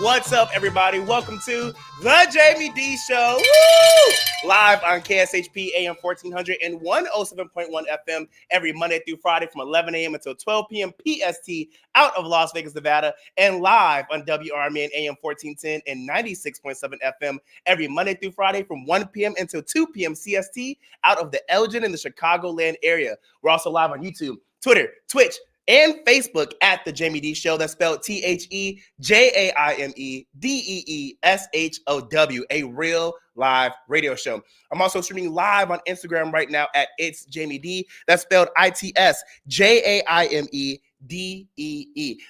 What's up, everybody? Welcome to the Jaime Dee Show. Woo! Live on KSHP AM 1400 and 107.1 FM every Monday through Friday from 11 a.m. until 12 p.m. PST out of Las Vegas, Nevada, and live on WRMN AM 1410 and 96.7 FM every Monday through Friday from 1 p.m. until 2 p.m. CST out of the Elgin and the Chicagoland area. We're also live on YouTube, Twitter, Twitch, and Facebook at The Jaime Dee Show. That's spelled TheJaimeDeeshow, a real live radio show. I'm also streaming live on Instagram right now at It's Jaime Dee. That's spelled ITSJAIMEDEE.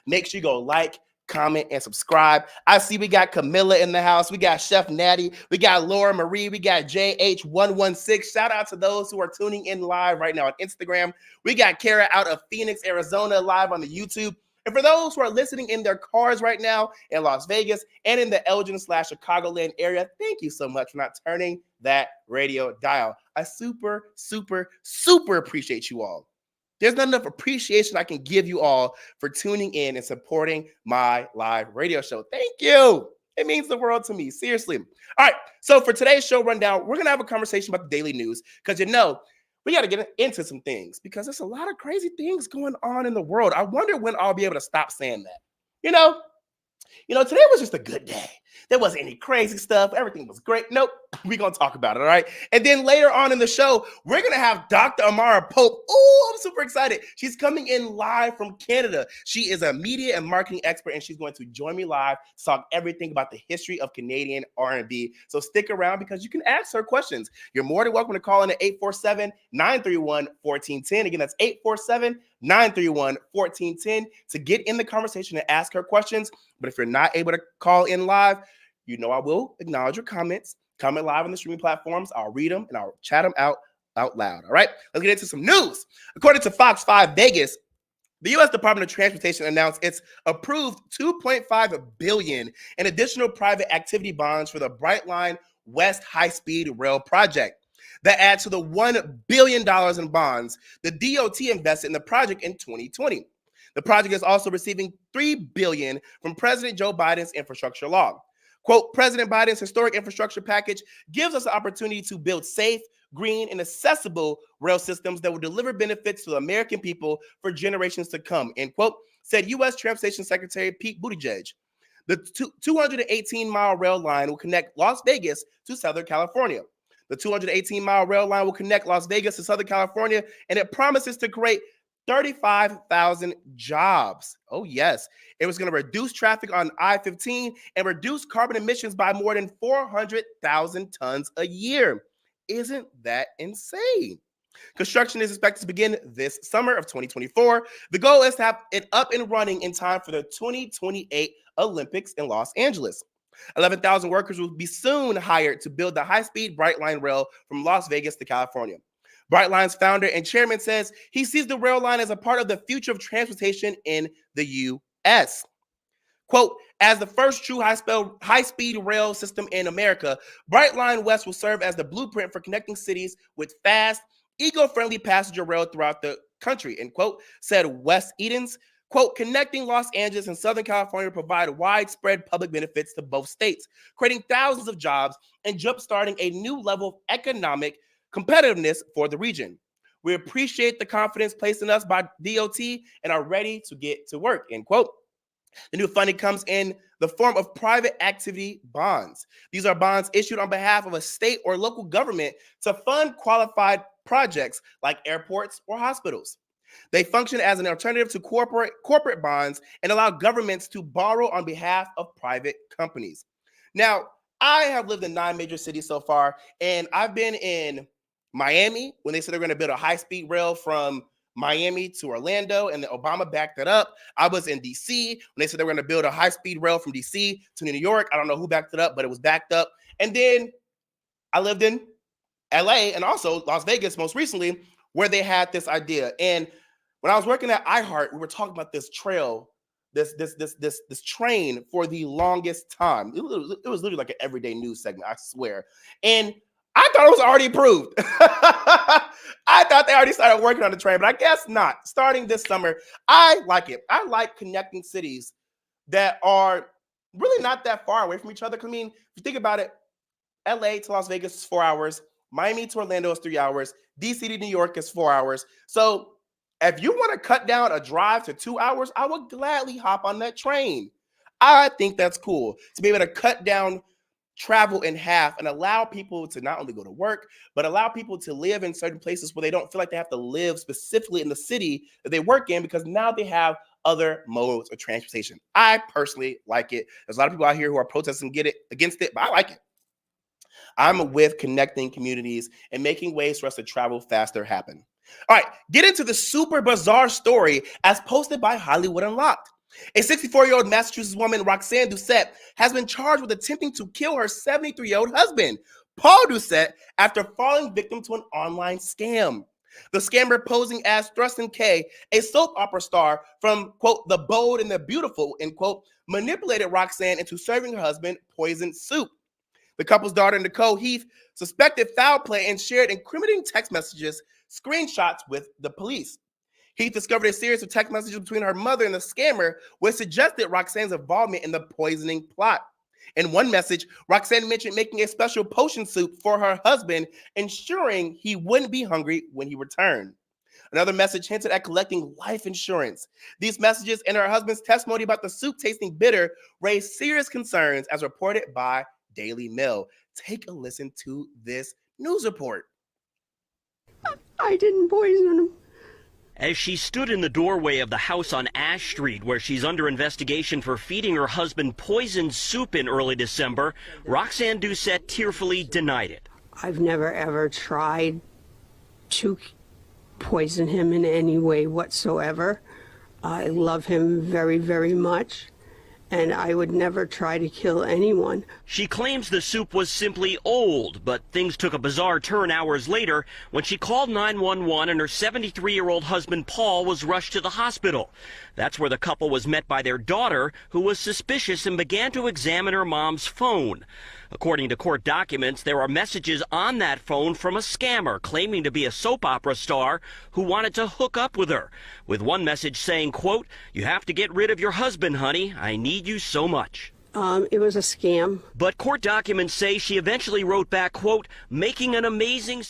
Make sure you go like, comment, and subscribe. I see we got Camilla in the house. We got Chef Natty. We got Laura Marie. We got JH116. Shout out to those who are tuning in live right now on Instagram. We got Kara out of Phoenix, Arizona, live on the YouTube. And for those who are listening in their cars right now in Las Vegas and in the Elgin/Chicagoland area, thank you so much for not turning that radio dial. I super appreciate you all. There's not enough appreciation I can give you all for tuning in and supporting my live radio show. Thank you. It means the world to me, seriously. All right, so for today's show rundown, we're going to have a conversation about the daily news because, we got to get into some things because there's a lot of crazy things going on in the world. I wonder when I'll be able to stop saying that. Today was just a good day. There wasn't any crazy stuff. Everything was great. Nope. We're going to talk about it, all right? And then later on in the show, we're going to have Dr. Amara Pope. Oh, I'm super excited. She's coming in live from Canada. She is a media and marketing expert, and she's going to join me live to talk everything about the history of Canadian R&B. So stick around because you can ask her questions. You're more than welcome to call in at 847-931-1410. Again, that's 847-931-1410 to get in the conversation and ask her questions. But if you're not able to call in live, I will acknowledge your comments. Comment live on the streaming platforms. I'll read them and I'll chat them out loud. All right, let's get into some news. According to Fox 5 Vegas, the U.S. Department of Transportation announced it's approved $2.5 billion in additional private activity bonds for the Brightline West High-Speed Rail project. That adds to the $1 billion in bonds the DOT invested in the project in 2020. The project is also receiving $3 billion from President Joe Biden's infrastructure law. Quote, President Biden's historic infrastructure package gives us the opportunity to build safe, green, and accessible rail systems that will deliver benefits to the American people for generations to come, end quote, said U.S. Transportation Secretary Pete Buttigieg. The 218-mile rail line will connect Las Vegas to Southern California. The 218-mile rail line will connect Las Vegas to Southern California, and it promises to create 35,000 jobs. Oh, yes. It was going to reduce traffic on I-15 and reduce carbon emissions by more than 400,000 tons a year. Isn't that insane? Construction is expected to begin this summer of 2024. The goal is to have it up and running in time for the 2028 Olympics in Los Angeles. 11,000 workers will be soon hired to build the high-speed Brightline rail from Las Vegas to California. Brightline's founder and chairman says he sees the rail line as a part of the future of transportation in the U.S. Quote, as the first true high-speed rail system in America, Brightline West will serve as the blueprint for connecting cities with fast, eco-friendly passenger rail throughout the country, end quote, said Wes Edens. Quote, connecting Los Angeles and Southern California provide widespread public benefits to both states, creating thousands of jobs and jump-starting a new level of economic competitiveness for the region. We appreciate the confidence placed in us by DOT and are ready to get to work, end quote. The new funding comes in the form of private activity bonds. These are bonds issued on behalf of a state or local government to fund qualified projects like airports or hospitals. They function as an alternative to corporate bonds and allow governments to borrow on behalf of private companies. Now, I have lived in 9 major cities so far, and I've been in Miami when they said they're going to build a high-speed rail from Miami to Orlando, and then Obama backed that up. I was in D.C. when they said they were going to build a high-speed rail from D.C. to New York. I don't know who backed it up, but it was backed up. And then I lived in L.A. and also Las Vegas most recently, where they had this idea. And when I was working at iHeart, we were talking about this trail, this train for the longest time. It was literally like an everyday news segment, I swear. And I thought it was already approved. I thought they already started working on the train, but I guess not. Starting this summer, I like it. I like connecting cities that are really not that far away from each other. 'Cause, I mean, if you think about it, LA to Las Vegas is 4 hours. Miami to Orlando is 3 hours. DC to New York is 4 hours. So if you want to cut down a drive to 2 hours, I would gladly hop on that train. I think that's cool to be able to cut down travel in half and allow people to not only go to work, but allow people to live in certain places where they don't feel like they have to live specifically in the city that they work in, because now they have other modes of transportation. I personally like it. There's a lot of people out here who are protesting against it, but I like it. I'm with connecting communities and making ways for us to travel faster happen. All right, get into the super bizarre story as posted by Hollywood Unlocked. A 64-year-old Massachusetts woman, Roxanne Doucette, has been charged with attempting to kill her 73-year-old husband, Paul Doucette, after falling victim to an online scam. The scammer, posing as Thruston K, a soap opera star from, quote, The Bold and the Beautiful, end quote, manipulated Roxanne into serving her husband poisoned soup. The couple's daughter, Nicole Heath, suspected foul play and shared incriminating text messages, screenshots with the police. Heath discovered a series of text messages between her mother and the scammer, which suggested Roxanne's involvement in the poisoning plot. In one message, Roxanne mentioned making a special potion soup for her husband, ensuring he wouldn't be hungry when he returned. Another message hinted at collecting life insurance. These messages and her husband's testimony about the soup tasting bitter raised serious concerns, as reported by Daily Mail. Take a listen to this news report. I didn't poison him. As she stood in the doorway of the house on Ash Street, where she's under investigation for feeding her husband poisoned soup in early December, Roxanne Doucette tearfully denied it. I've never ever tried to poison him in any way whatsoever. I love him very, very much, and I would never try to kill anyone. She claims the soup was simply old, but things took a bizarre turn hours later when she called 911 and her 73-year-old husband Paul was rushed to the hospital. That's where the couple was met by their daughter, who was suspicious and began to examine her mom's phone. According to court documents, there are messages on that phone from a scammer claiming to be a soap opera star who wanted to hook up with her, with one message saying, quote, "You have to get rid of your husband, honey. I need you so much." It was a scam. But court documents say she eventually wrote back, quote, "Making an amazing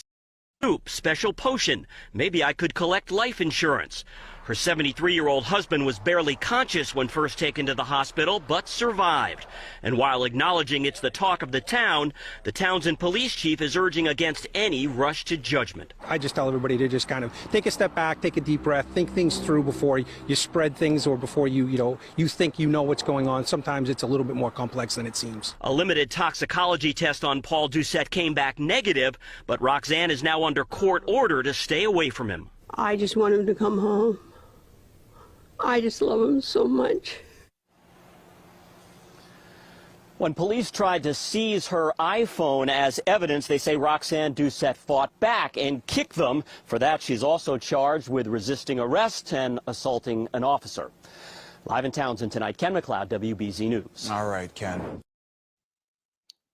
soup, special potion. Maybe I could collect life insurance." Her 73-year-old husband was barely conscious when first taken to the hospital, but survived. And while acknowledging it's the talk of the Townsend police chief is urging against any rush to judgment. I just tell everybody to just kind of take a step back, take a deep breath, think things through before you spread things, or before you think you know what's going on. Sometimes it's a little bit more complex than it seems. A limited toxicology test on Paul Doucette came back negative, but Roxanne is now under court order to stay away from him. I just want him to come home. I just love him so much. When police tried to seize her iPhone as evidence, they say Roxanne Doucette fought back and kicked them. For that, she's also charged with resisting arrest and assaulting an officer. Live in Townsend tonight, Ken McLeod, WBZ News. All right, Ken.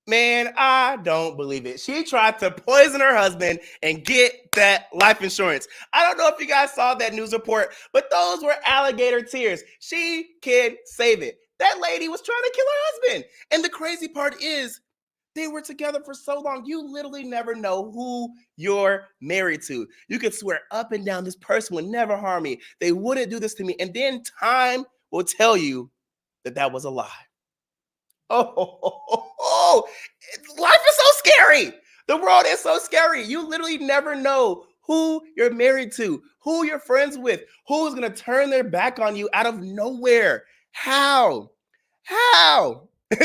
Man, I don't believe it. She tried to poison her husband and get that life insurance. I don't know if you guys saw that news report, but those were alligator tears. She can save it. That lady was trying to kill her husband. And the crazy part is, they were together for so long. You literally never know who you're married to. You could swear up and down, this person would never harm me. They wouldn't do this to me. And then time will tell you that that was a lie. Oh, life is so scary. The world is so scary. You literally never know who you're married to, who you're friends with, who's going to turn their back on you out of nowhere. How?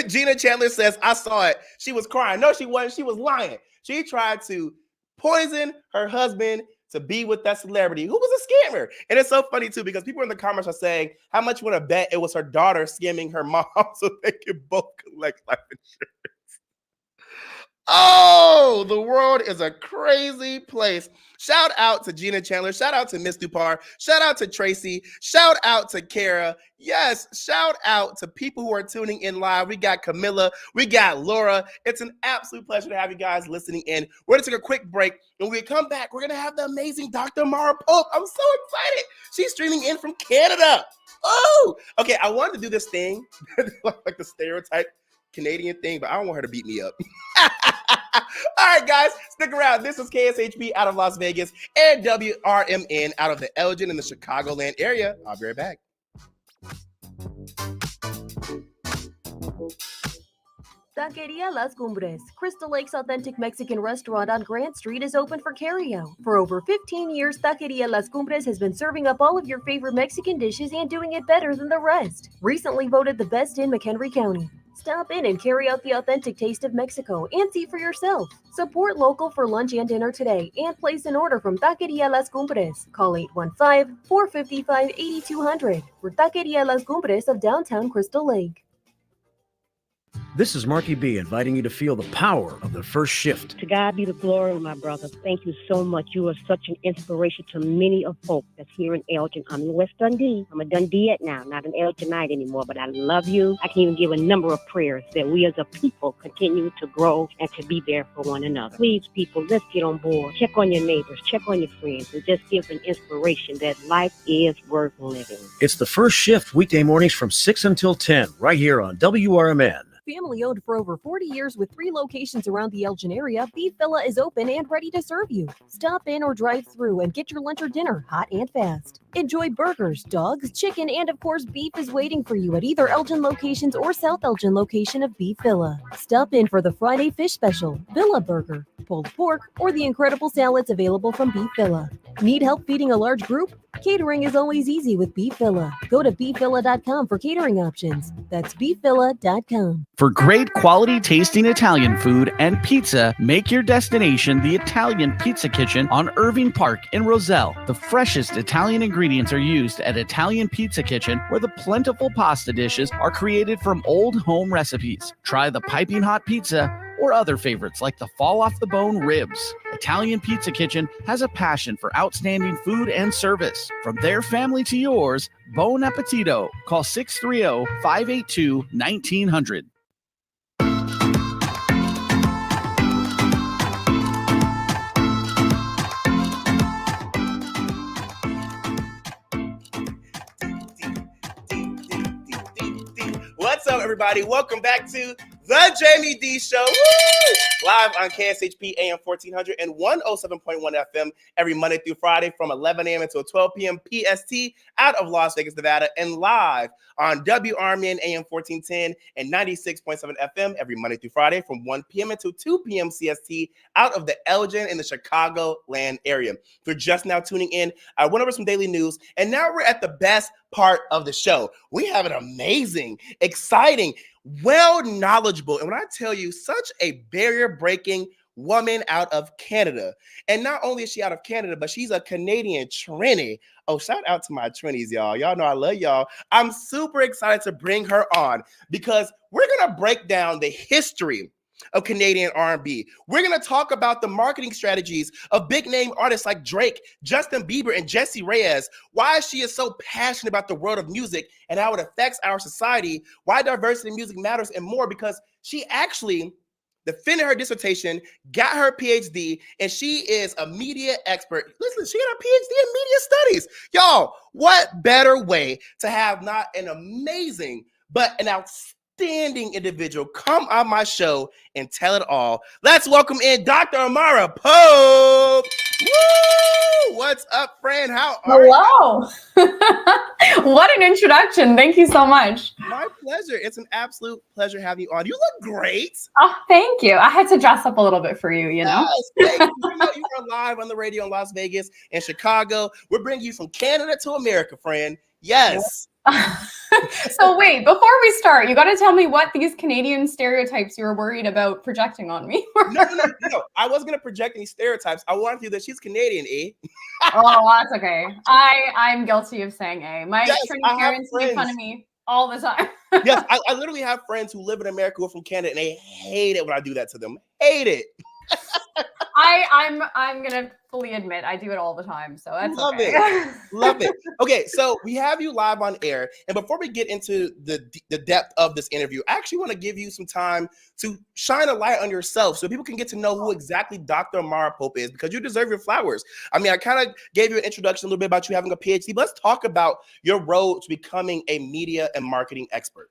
Gina Chandler says, I saw it. She was crying. No, she wasn't. She was lying. She tried to poison her husband to be with that celebrity who was a scammer. And it's so funny too, because people in the comments are saying how much you want to bet it was her daughter scamming her mom so they could both collect life insurance. Oh, the world is a crazy place. Shout out to Gina Chandler. Shout out to Miss Dupar. Shout out to Tracy. Shout out to Kara. Yes, shout out to people who are tuning in live. We got Camilla. We got Laura. It's an absolute pleasure to have you guys listening in. We're going to take a quick break. And when we come back, we're going to have the amazing Dr. Amara Pope. I'm so excited. She's streaming in from Canada. Oh, okay. I wanted to do this thing, like the stereotype Canadian thing, but I don't want her to beat me up. All right, guys, stick around. This is KSHP out of Las Vegas and WRMN out of the Elgin in the Chicagoland area. I'll be right back. Taqueria Las Cumbres, Crystal Lake's authentic Mexican restaurant on Grant Street, is open for carryout. For over 15 years, Taqueria Las Cumbres has been serving up all of your favorite Mexican dishes and doing it better than the rest. Recently voted the best in McHenry County. Stop in and carry out the authentic taste of Mexico and see for yourself. Support local for lunch and dinner today and place an order from Taqueria Las Cumbres. Call 815-455-8200 for Taqueria Las Cumbres of downtown Crystal Lake. This is Marky B inviting you to feel the power of the first shift. To God be the glory, my brother. Thank you so much. You are such an inspiration to many of folk that's here in Elgin. I'm in West Dundee. I'm a Dundeeite now, not an Elginite anymore, but I love you. I can even give a number of prayers that we as a people continue to grow and to be there for one another. Please, people, let's get on board. Check on your neighbors, check on your friends, and just give an inspiration that life is worth living. It's the first shift weekday mornings from 6 until 10, right here on WRMN. Family owned for over 40 years with 3 locations around the Elgin area, Beef Villa is open and ready to serve you. Stop in or drive through and get your lunch or dinner hot and fast. Enjoy burgers, dogs, chicken, and of course beef is waiting for you at either Elgin locations or South Elgin location of Beef Villa. Stop in for the Friday fish special, Villa Burger, pulled pork, or the incredible salads available from Beef Villa. Need help feeding a large group? Catering is always easy with Beef Villa. Go to beefvilla.com for catering options. That's beefvilla.com. For great quality tasting Italian food and pizza, make your destination the Italian Pizza Kitchen on Irving Park in Roselle. The freshest Italian ingredients are used at Italian Pizza Kitchen, where the plentiful pasta dishes are created from old home recipes. Try the piping hot pizza or other favorites like the fall off the bone ribs. Italian Pizza Kitchen has a passion for outstanding food and service. From their family to yours, bon appetito. Call 630-582-1900. What's up, everybody? Welcome back to the Jaime Dee Show. Woo! Live on KSHP AM 1400 and 107.1 FM every Monday through Friday from 11 a.m. until 12 p.m. PST out of Las Vegas, Nevada, and live on WRMN AM 1410 and 96.7 FM every Monday through Friday from 1 p.m. until 2 p.m. CST out of the Elgin in the Chicagoland area. If you're just now tuning in, I went over some daily news, and now we're at the best part of the show. We have an amazing, exciting, knowledgeable, and when I tell you, such a barrier-breaking woman out of Canada. And not only is she out of Canada, but she's a Canadian Trini. Oh, shout out to my Trinis, y'all. Y'all know I love y'all. I'm super excited to bring her on because we're going to break down the history of Canadian R&B. We're going to talk about the marketing strategies of big name artists like Drake, Justin Bieber, and Jessie Reyez, why she is so passionate about the world of music and how it affects our society, why diversity in music matters, and more, because she actually defended her dissertation, got her PhD, and she is a media expert. Listen, she got her PhD in media studies. Y'all, what better way to have not an amazing, but an outstanding individual come on my show and tell it all. Let's welcome in Dr. Amara Pope. Woo! What's up, friend? How are you? Hello. What an introduction. Thank you so much. My pleasure. It's an absolute pleasure having you on. You look great. Oh, thank you. I had to dress up a little bit for you, you know? Yes, thank you. You are live on the radio in Las Vegas and Chicago. We're bringing you from Canada to America, friend. Yes. So wait, before we start, you got to tell me what these Canadian stereotypes you were worried about projecting on me were. No. I wasn't going to project any stereotypes. I wanted you that she's Canadian, eh? Oh, that's okay. I'm guilty of saying A. My Yes, Trinity parents made fun of me. all the time. Yes, I literally have friends who live in America who are from Canada, and they hate it when I do that to them. Hate it. I'm gonna fully admit I do it all the time, so that's Love okay. it. Love it. Okay, so we have you live on air, and before we get into the depth of this interview, I actually want to give you some time to shine a light on yourself so people can get to know who exactly Dr. Amara Pope is, because you deserve your flowers. I mean, I kind of gave you an introduction a little bit about you having a PhD, but let's talk about your road to becoming a media and marketing expert.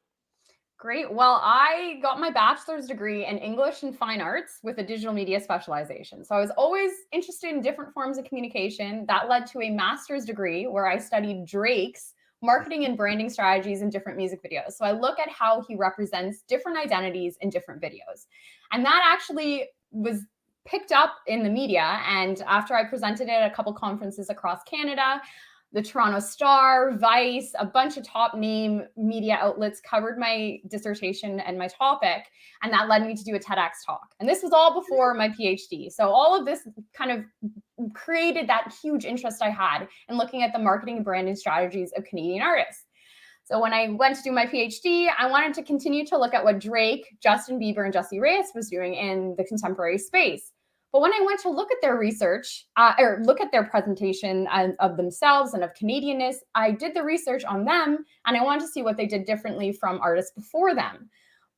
Great. Well, I got my bachelor's degree in English and Fine Arts with a digital media specialization. So I was always interested in different forms of communication. That led to a master's degree where I studied Drake's marketing and branding strategies in different music videos. So I look at how he represents different identities in different videos. And that actually was picked up in the media. And after I presented it at a couple conferences across Canada, the Toronto Star, Vice, a bunch of top name media outlets covered my dissertation and my topic. And that led me to do a TEDx talk. And this was all before my PhD. So all of this kind of created that huge interest I had in looking at the marketing and branding strategies of Canadian artists. So when I went to do my PhD, I wanted to continue to look at what Drake, Justin Bieber, and Jessie Reyez was doing in the contemporary space. But when I went to look at their research or look at their presentation of themselves and of Canadianness, I did the research on them and I wanted to see what they did differently from artists before them.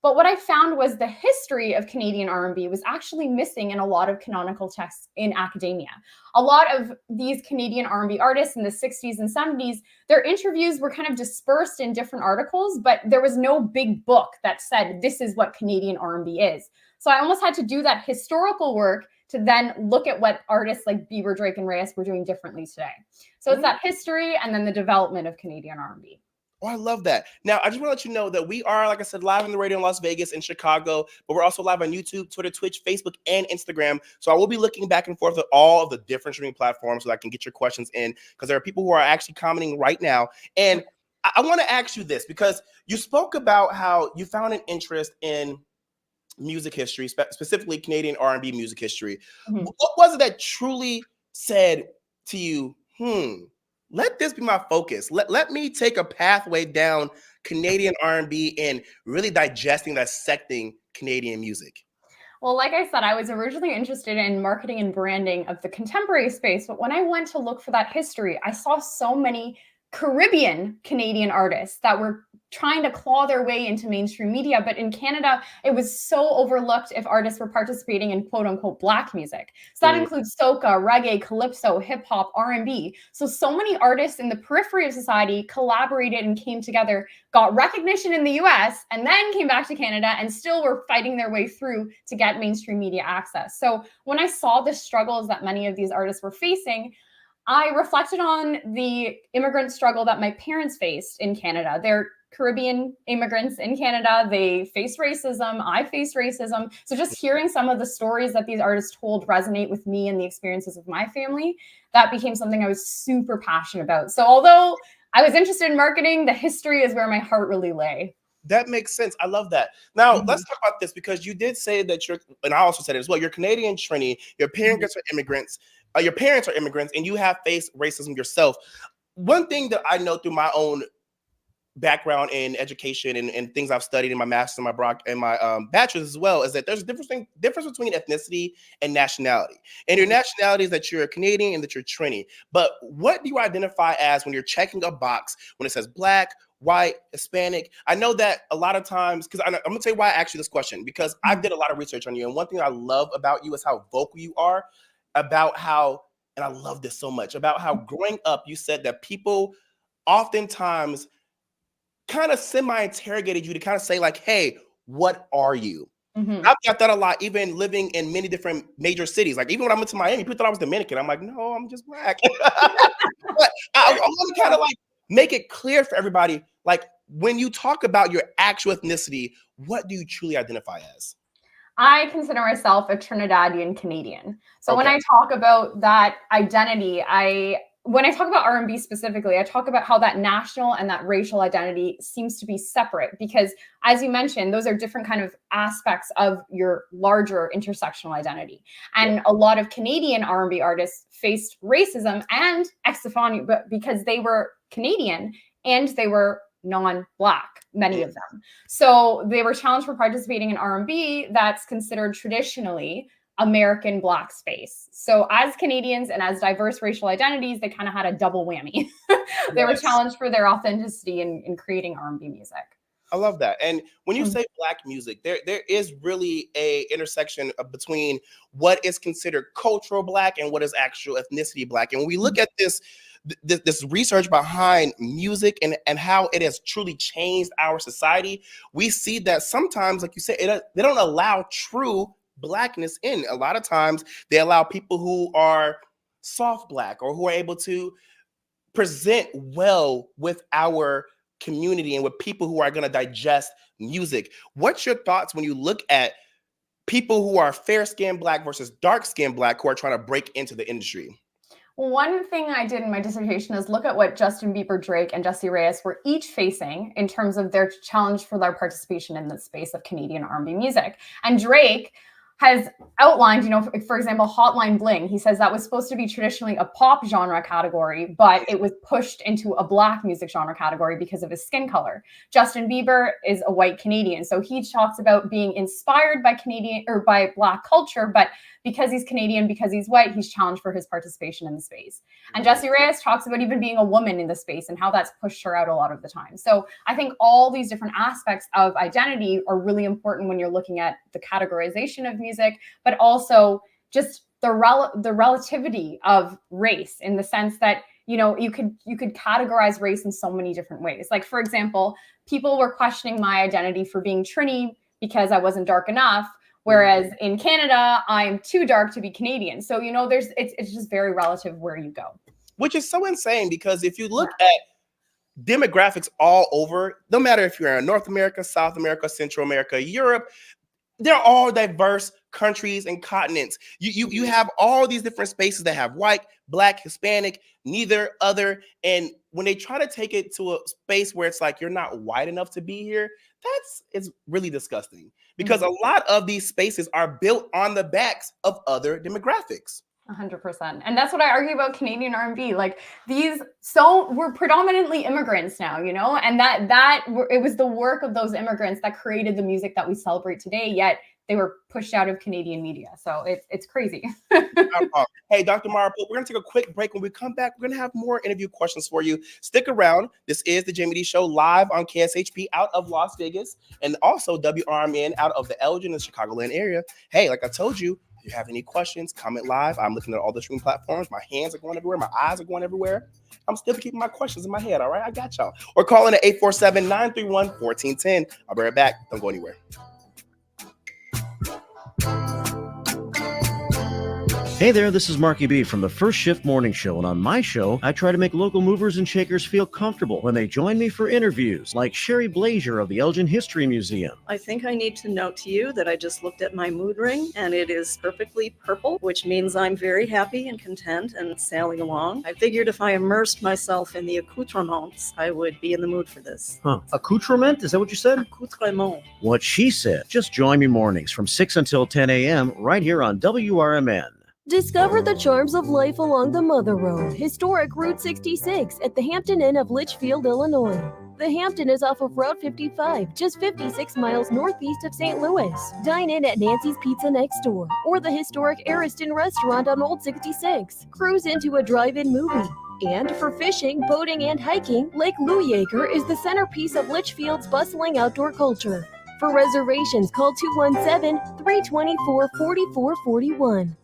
But what I found was the history of Canadian R&B was actually missing in a lot of canonical texts in academia. A lot of these Canadian R&B artists in the 60s and 70s, their interviews were kind of dispersed in different articles, but there was no big book that said, this is what Canadian R&B is. So I almost had to do that historical work to then look at what artists like Bieber, Drake, and Reyez were doing differently today. So it's that history and then the development of Canadian R&B. Oh, I love that. Now, I just want to let you know that we are, like I said, live on the radio in Las Vegas and Chicago, but we're also live on YouTube, Twitter, Twitch, Facebook, and Instagram. So I will be looking back and forth at all of the different streaming platforms so that I can get your questions in, because there are people who are actually commenting right now. And I want to ask you this, because you spoke about how you found an interest in music history, specifically Canadian R&B music history. Mm-hmm. What was it that truly said to you, let this be my focus. Let me take a pathway down Canadian R&B and really digesting, dissecting Canadian music? Well, like I said, I was originally interested in marketing and branding of the contemporary space. But when I went to look for that history, I saw so many Caribbean Canadian artists that were trying to claw their way into mainstream media. But in Canada, it was so overlooked if artists were participating in quote unquote Black music. So that includes soca, reggae, calypso, hip hop, R&B. So many artists in the periphery of society collaborated and came together, got recognition in the US, and then came back to Canada and still were fighting their way through to get mainstream media access. So when I saw the struggles that many of these artists were facing, I reflected on the immigrant struggle that my parents faced in Canada. They're Caribbean immigrants in Canada. They face racism. I face racism. So just hearing some of the stories that these artists told resonate with me and the experiences of my family, that became something I was super passionate about. So although I was interested in marketing, the history is where my heart really lay. That makes sense. I love that. Now, let's talk about this, because you did say that and I also said it as well, you're Canadian Trini, your parents are immigrants. Your parents are immigrants, and you have faced racism yourself. One thing that I know through my own background in education and things I've studied in my master's and my bachelor's as well, is that there's a difference between ethnicity and nationality. And your nationality is that you're a Canadian and that you're Trini. But what do you identify as when you're checking a box when it says Black, white, Hispanic? I know that a lot of times, because I'm going to tell you why I asked you this question, because I did a lot of research on you. And one thing I love about you is how vocal you are about how, and I love this so much, about how growing up, you said that people oftentimes kind of semi-interrogated you to kind of say like, hey, what are you? I've got that a lot, even living in many different major cities. Like even when I went to Miami, people thought I was Dominican. I'm like, no, I'm just Black. But I want to kind of like make it clear for everybody, like when you talk about your actual ethnicity, what do you truly identify as? I consider myself a Trinidadian Canadian. So when I talk about that identity, when I talk about R&B specifically, I talk about how that national and that racial identity seems to be separate, because as you mentioned, those are different kind of aspects of your larger intersectional identity. And a lot of Canadian R&B artists faced racism and exophony, but because they were Canadian and they were non-Black, many of them. So they were challenged for participating in R&B that's considered traditionally American Black space. So as Canadians and as diverse racial identities, they kind of had a double whammy. They were challenged for their authenticity in creating R&B music. I love that. And when you say Black music, there is really a intersection between what is considered cultural Black and what is actual ethnicity Black. And when we look at this research behind music and how it has truly changed our society, we see that sometimes, like you said, they don't allow true Blackness in. A lot of times they allow people who are soft Black or who are able to present well with our community and with people who are going to digest music. What's your thoughts when you look at people who are fair-skinned Black versus dark-skinned Black who are trying to break into the industry? One thing I did in my dissertation is look at what Justin Bieber, Drake, and Jessie Reyez were each facing in terms of their challenge for their participation in the space of Canadian R&B music. And Drake has outlined, for example, Hotline Bling. He says that was supposed to be traditionally a pop genre category, but it was pushed into a Black music genre category because of his skin color. Justin Bieber is a white Canadian, so he talks about being inspired by Canadian or by Black culture, but because he's Canadian, because he's white, he's challenged for his participation in the space. And Jessie Reyez talks about even being a woman in the space and how that's pushed her out a lot of the time. So I think all these different aspects of identity are really important when you're looking at the categorization of music, but also just the relativity of race in the sense that, you could categorize race in so many different ways. Like, for example, people were questioning my identity for being Trini because I wasn't dark enough. Whereas in Canada, I'm too dark to be Canadian. So, it's just very relative where you go. Which is so insane because if you look at demographics all over, no matter if you're in North America, South America, Central America, Europe, they're all diverse countries and continents. You have all these different spaces that have white, Black, Hispanic, neither, other. And when they try to take it to a space where it's like, you're not white enough to be here, it's really disgusting. Because a lot of these spaces are built on the backs of other demographics. 100%. And that's what I argue about Canadian R&B. Like we're predominantly immigrants now, and it was the work of those immigrants that created the music that we celebrate today, yet they were pushed out of Canadian media. So it's crazy. Hey, Dr. Amara Pope, we're going to take a quick break. When we come back, we're going to have more interview questions for you. Stick around. This is the Jaime Dee Show live on KSHP out of Las Vegas and also WRMN out of the Elgin and Chicagoland area. Hey, like I told you, if you have any questions, comment live. I'm looking at all the streaming platforms. My hands are going everywhere. My eyes are going everywhere. I'm still keeping my questions in my head. All right, I got y'all. Or call in at 847-931-1410. I'll be right back. Don't go anywhere. Hey there, this is Marky B from the First Shift Morning Show, and on my show, I try to make local movers and shakers feel comfortable when they join me for interviews, like Sherry Blazier of the Elgin History Museum. I think I need to note to you that I just looked at my mood ring, and it is perfectly purple, which means I'm very happy and content and sailing along. I figured if I immersed myself in the accoutrements, I would be in the mood for this. Accoutrement? Is that what you said? Accoutrement. What she said. Just join me mornings from 6 until 10 a.m. right here on WRMN. Discover the charms of life along the Mother Road, historic Route 66 at the Hampton Inn of Litchfield, Illinois. The Hampton is off of Route 55, just 56 miles northeast of St. Louis. Dine in at Nancy's Pizza next door, or the historic Ariston Restaurant on Old 66. Cruise into a drive-in movie. And for fishing, boating, and hiking, Lake Looyaker is the centerpiece of Litchfield's bustling outdoor culture. For reservations, call 217-324-4441.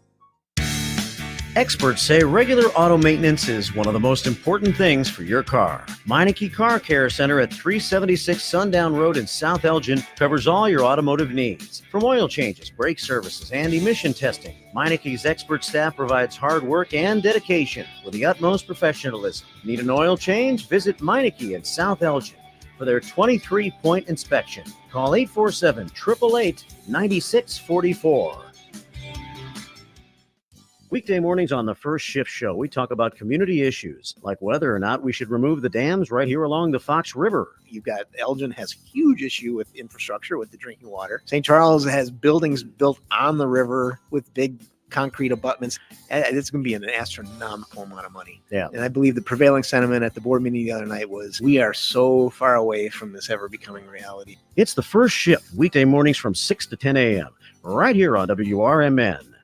Experts say regular auto maintenance is one of the most important things for your car. Meineke Car Care Center at 376 Sundown Road in South Elgin covers all your automotive needs. From oil changes, brake services, and emission testing, Meineke's expert staff provides hard work and dedication with the utmost professionalism. Need an oil change? Visit Meineke in South Elgin for their 23-point inspection. Call 847-888-9644. Weekday mornings on the First Shift Show, we talk about community issues, like whether or not we should remove the dams right here along the Fox River. You've got Elgin has huge issue with infrastructure, with the drinking water. St. Charles has buildings built on the river with big concrete abutments. It's going to be an astronomical amount of money. Yeah. And I believe the prevailing sentiment at the board meeting the other night was, we are so far away from this ever becoming reality. It's The First Shift, weekday mornings from 6 to 10 a.m., right here on WRMN.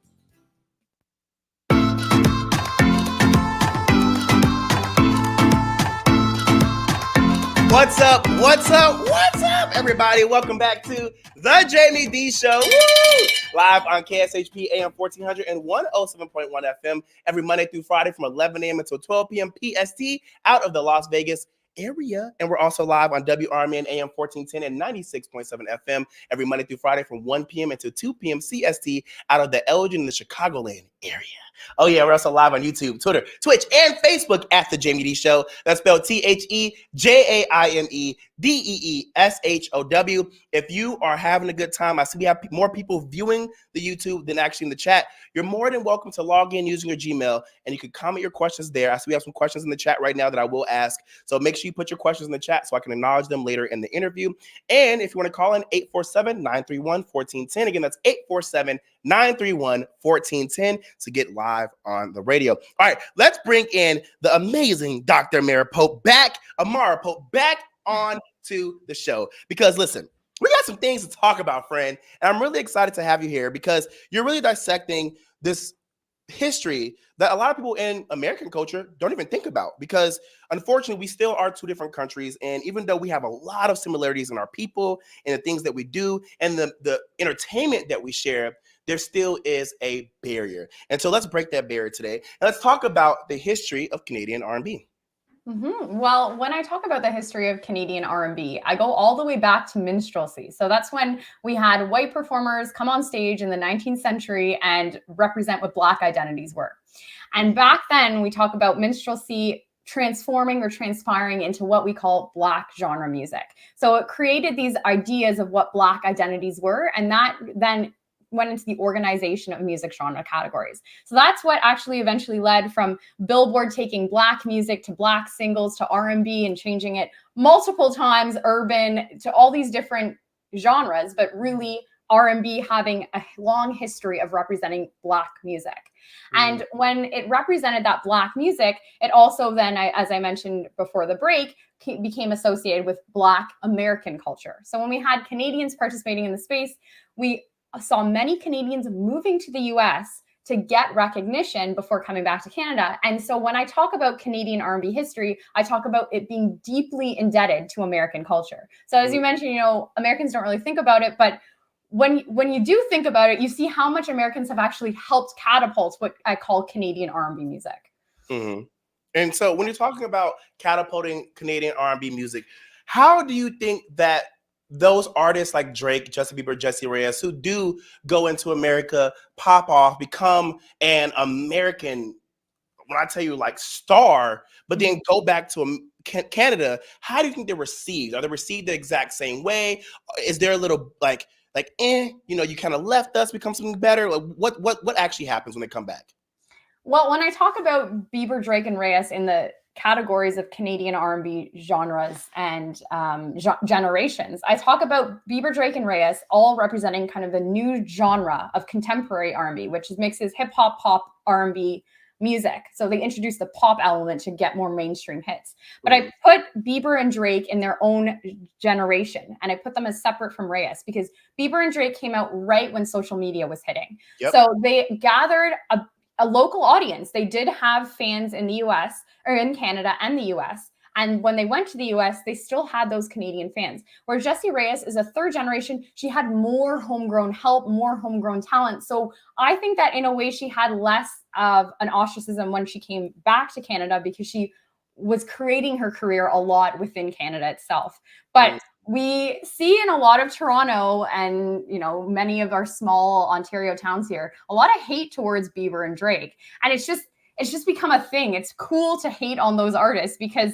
What's up? What's up? What's up, everybody? Welcome back to the Jaime Dee Show. Woo! Live on KSHP AM 1400 and 107.1 FM every Monday through Friday from 11 a.m. until 12 p.m. PST out of the Las Vegas area. And we're also live on WRMN AM 1410 and 96.7 FM every Monday through Friday from 1 p.m. until 2 p.m. CST out of the Elgin and the Chicagoland area. Oh, yeah, we're also live on YouTube, Twitter, Twitch, and Facebook at The Jaime Dee Show. That's spelled TheJaimeDeeshow. If you are having a good time, I see we have more people viewing the YouTube than actually in the chat. You're more than welcome to log in using your Gmail, and you can comment your questions there. I see we have some questions in the chat right now that I will ask. So make sure you put your questions in the chat so I can acknowledge them later in the interview. And if you want to call in, 847-931-1410. Again, that's 847-931-1410 to get live on the radio. All right, let's bring in the amazing Dr. Amara Pope back on to the show. Because listen, we got some things to talk about, friend. And I'm really excited to have you here because you're really dissecting this history that a lot of people in American culture don't even think about, because unfortunately we still are two different countries. And even though we have a lot of similarities in our people and the things that we do and the entertainment that we share, there still is a barrier. And so let's break that barrier today. And let's talk about the history of Canadian R&B. Well, when I talk about the history of Canadian R&B, I go all the way back to minstrelsy. So that's when we had white performers come on stage in the 19th century and represent what Black identities were. And back then, we talk about minstrelsy transforming or transpiring into what we call Black genre music. So it created these ideas of what Black identities were, and that then went into the organization of music genre categories. So that's what actually eventually led from Billboard taking Black music to Black singles to R&B and changing it multiple times, urban, to all these different genres, but really R&B having a long history of representing Black music. And when it represented that Black music, it also then, as I mentioned before the break, became associated with Black American culture. So when we had Canadians participating in the space, we saw many Canadians moving to the US to get recognition before coming back to Canada. And so when I talk about Canadian R&B history, I talk about it being deeply indebted to American culture. So as you mentioned, you know, Americans don't really think about it, but when you do think about it, you see how much Americans have actually helped catapult what I call Canadian R&B music. And so when you're talking about catapulting Canadian R&B music, how do you think that those artists like Drake, Justin Bieber, Jessie Reyez, who do go into America, pop off, become an American, when I tell you like star, but then go back to Canada, how do you think they're received? Are they received the exact same way? Is there a little you know, you kind of left us, become something better? Like what actually happens when they come back? Well, when I talk about Bieber, Drake, and Reyez in the categories of Canadian R&B genres and generations, I talk about Bieber, Drake, and Reyez all representing kind of the new genre of contemporary R&B, which mixes hip hop, pop, R&B music. So they introduced the pop element to get more mainstream hits. But I put Bieber and Drake in their own generation, and I put them as separate from Reyez because Bieber and Drake came out right when social media was hitting. So they gathered a local audience. They did have fans in the US or in Canada and the US. And when they went to the US, they still had those Canadian fans. Where Jessie Reyez is a third generation, she had more homegrown help, more homegrown talent. So I think that in a way she had less of an ostracism when she came back to Canada because she was creating her career a lot within Canada itself. But we see in a lot of Toronto and, you know, many of our small Ontario towns here, a lot of hate towards Bieber and Drake. And it's just become a thing. It's cool to hate on those artists because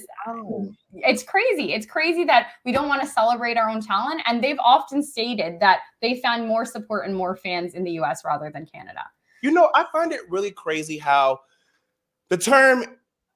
it's crazy. It's crazy that we don't want to celebrate our own talent. And they've often stated that they found more support and more fans in the US rather than Canada. You know, I find it really crazy how the term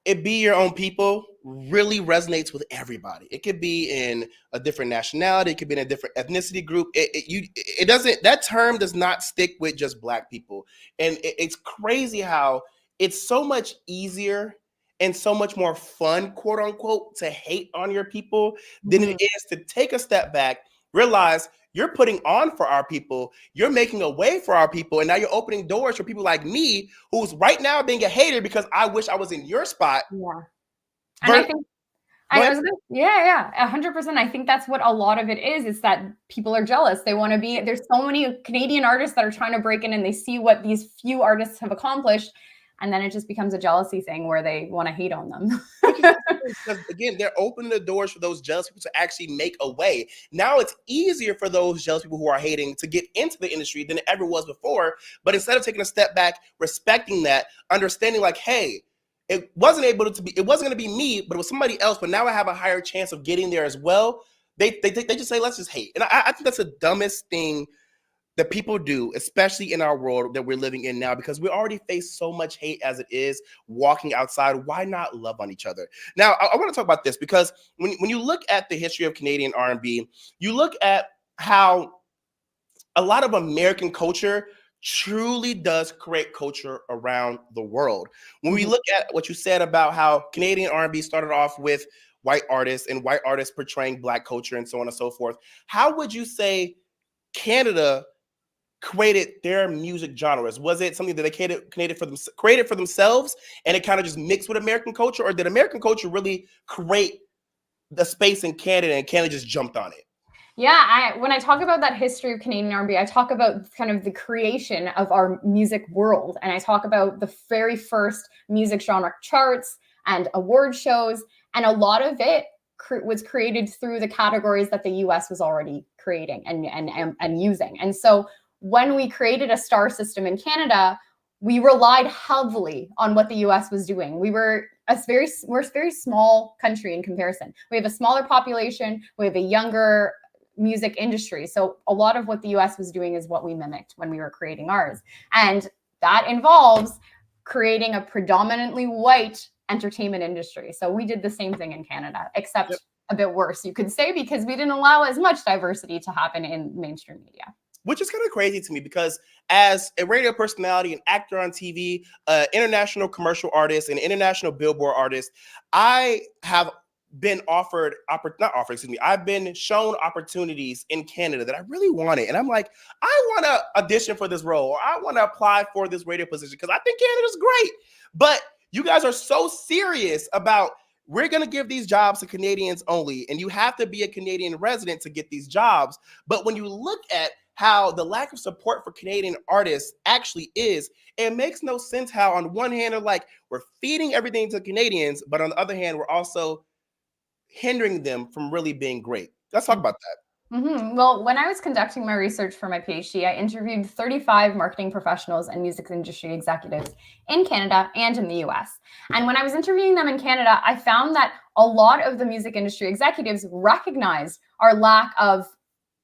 it be your own people really resonates with everybody. It could be in a different nationality, it could be in a different ethnicity group. It doesn't, that term does not stick with just Black people. And it's crazy how it's so much easier and so much more fun, quote unquote, to hate on your people than it is to take a step back, realize you're putting on for our people, you're making a way for our people, and now you're opening doors for people like me, who's right now being a hater because I wish I was in your spot. Yeah. And I think, yeah, 100%. I think that's what a lot of it is. It's that people are jealous. They want to be, there's so many Canadian artists that are trying to break in and they see what these few artists have accomplished. And then it just becomes a jealousy thing where they want to hate on them. Because again, they're opening the doors for those jealous people to actually make a way. Now it's easier for those jealous people who are hating to get into the industry than it ever was before. But instead of taking a step back, respecting that, understanding like, hey, it wasn't going to be me, but it was somebody else. But now I have a higher chance of getting there as well. They just say, let's just hate. And I think that's the dumbest thing that people do, especially in our world that we're living in now, because we already face so much hate as it is walking outside. Why not love on each other? Now, I want to talk about this because when you look at the history of Canadian R&B, you look at how a lot of American culture truly does create culture around the world. When we look at what you said about how Canadian R&B started off with white artists and white artists portraying Black culture and so on and so forth, how would you say Canada created their music genres? Was it something that they created for themselves and it kind of just mixed with American culture, or did American culture really create the space in Canada and Canada just jumped on it? Yeah, when I talk about that history of Canadian R&B, I talk about kind of the creation of our music world, and I talk about the very first music genre charts and award shows, and a lot of it was created through the categories that the US was already creating and using. And so when we created a star system in Canada, we relied heavily on what the US was doing. We're a very small country in comparison. We have a smaller population, we have a younger music industry. So a lot of what the US was doing is what we mimicked when we were creating ours. And that involves creating a predominantly white entertainment industry. So we did the same thing in Canada, except a bit worse, you could say, because we didn't allow as much diversity to happen in mainstream media. Which is kind of crazy to me because as a radio personality, an actor on TV, international commercial artist, and international Billboard artist, I have been I've been shown opportunities in Canada that I really wanted. And I'm like, I want to audition for this role, or I want to apply for this radio position because I think Canada's great. But you guys are so serious about, we're going to give these jobs to Canadians only, and you have to be a Canadian resident to get these jobs. But when you look at how the lack of support for Canadian artists actually is, it makes no sense how on one hand, they're like, we're feeding everything to Canadians, but on the other hand, we're also hindering them from really being great. Let's talk about that. Well, when I was conducting my research for my PhD, I interviewed 35 marketing professionals and music industry executives in Canada and in the US. And when I was interviewing them in Canada, I found that a lot of the music industry executives recognized our lack of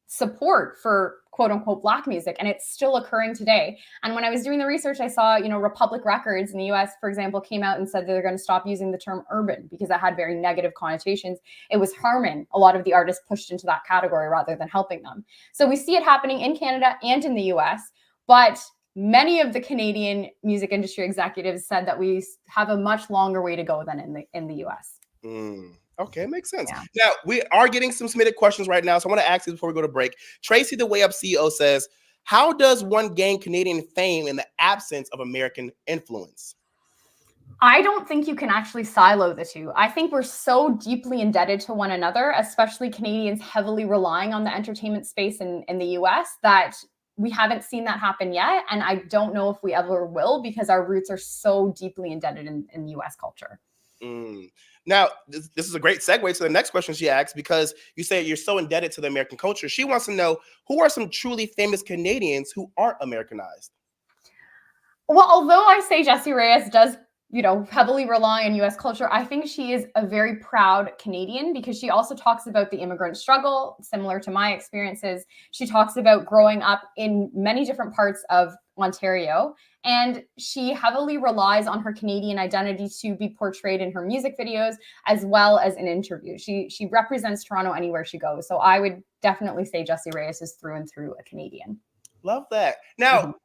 support for quote unquote Black music, and it's still occurring today. And when I was doing the research, I saw, Republic Records in the US, for example, came out and said that they're going to stop using the term urban because that had very negative connotations. It was harming a lot of the artists pushed into that category rather than helping them. So we see it happening in Canada and in the US, but many of the Canadian music industry executives said that we have a much longer way to go than in the US. Okay, makes sense. Yeah. Now, we are getting some submitted questions right now, so I want to ask you before we go to break. Tracy, the Way Up CEO, says, how does one gain Canadian fame in the absence of American influence? I don't think you can actually silo the two. I think we're so deeply indebted to one another, especially Canadians heavily relying on the entertainment space in the US, that we haven't seen that happen yet. And I don't know if we ever will, because our roots are so deeply indebted in US culture. Now, this is a great segue to the next question she asked, because you say you're so indebted to the American culture. She wants to know, who are some truly famous Canadians who aren't Americanized? Well, although I say Jessie Reyez does heavily rely on US culture. I think she is a very proud Canadian because she also talks about the immigrant struggle, similar to my experiences. She talks about growing up in many different parts of Ontario, and she heavily relies on her Canadian identity to be portrayed in her music videos as well as in interviews. She represents Toronto anywhere she goes. So I would definitely say Jessie Reyez is through and through a Canadian. Love that. Now,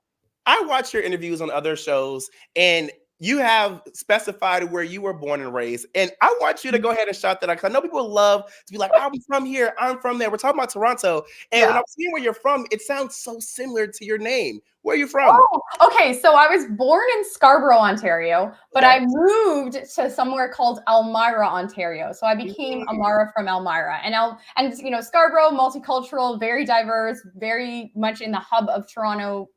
I watch your interviews on other shows, and you have specified where you were born and raised. And I want you to go ahead and shout that out, because I know people love to be like, I'm from here, I'm from there. We're talking about Toronto. And when I'm seeing where you're from, it sounds so similar to your name. Where are you from? Oh, okay. So I was born in Scarborough, Ontario, but I moved to somewhere called Elmira, Ontario. So I became Amara from Elmira. And Scarborough, multicultural, very diverse, very much in the hub of Toronto,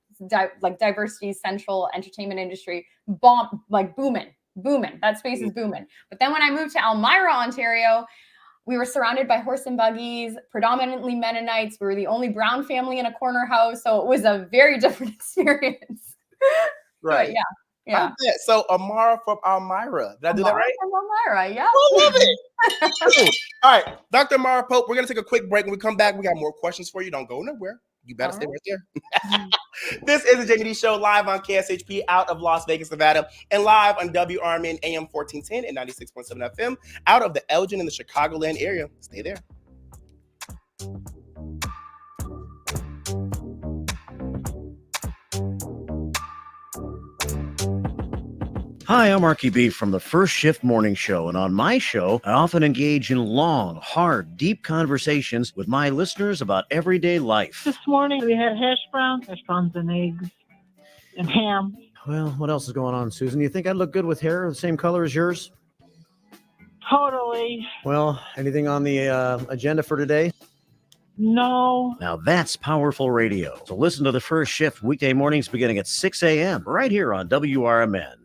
diversity, central entertainment industry, booming. That space is booming. But then when I moved to Elmira, Ontario, we were surrounded by horse and buggies, predominantly Mennonites. We were the only brown family in a corner house. So it was a very different experience. Right. But yeah. So Amara from Elmira. Did I do that right? From Elmira, yeah. I love it. All right, Dr. Amara Pope, we're going to take a quick break. When we come back, we got more questions for you. Don't go nowhere. You better stay right there. This is the Jaime Dee Show, live on KSHP out of Las Vegas, Nevada, and live on WRMN AM 1410 and 96.7 FM out of the Elgin and the Chicagoland area. Stay there. Hi, I'm Marky B from the First Shift Morning Show, and on my show, I often engage in long, hard, deep conversations with my listeners about everyday life. This morning we had hash browns and eggs and ham. Well, what else is going on, Susan? You think I'd look good with hair the same color as yours? Totally. Well, anything on the agenda for today? No. Now that's powerful radio. So listen to the First Shift weekday mornings beginning at 6 a.m. right here on WRMN.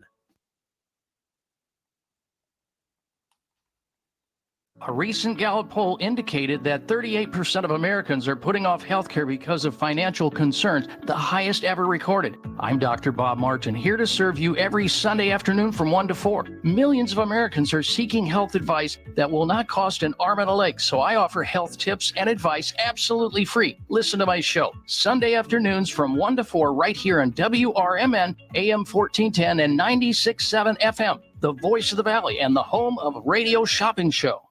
A recent Gallup poll indicated that 38% of Americans are putting off healthcare because of financial concerns, the highest ever recorded. I'm Dr. Bob Martin, here to serve you every Sunday afternoon from 1 to 4. Millions of Americans are seeking health advice that will not cost an arm and a leg, so I offer health tips and advice absolutely free. Listen to my show, Sunday afternoons from 1 to 4 right here on WRMN, AM 1410 and 96.7 FM, the voice of the Valley and the home of Radio Shopping Show.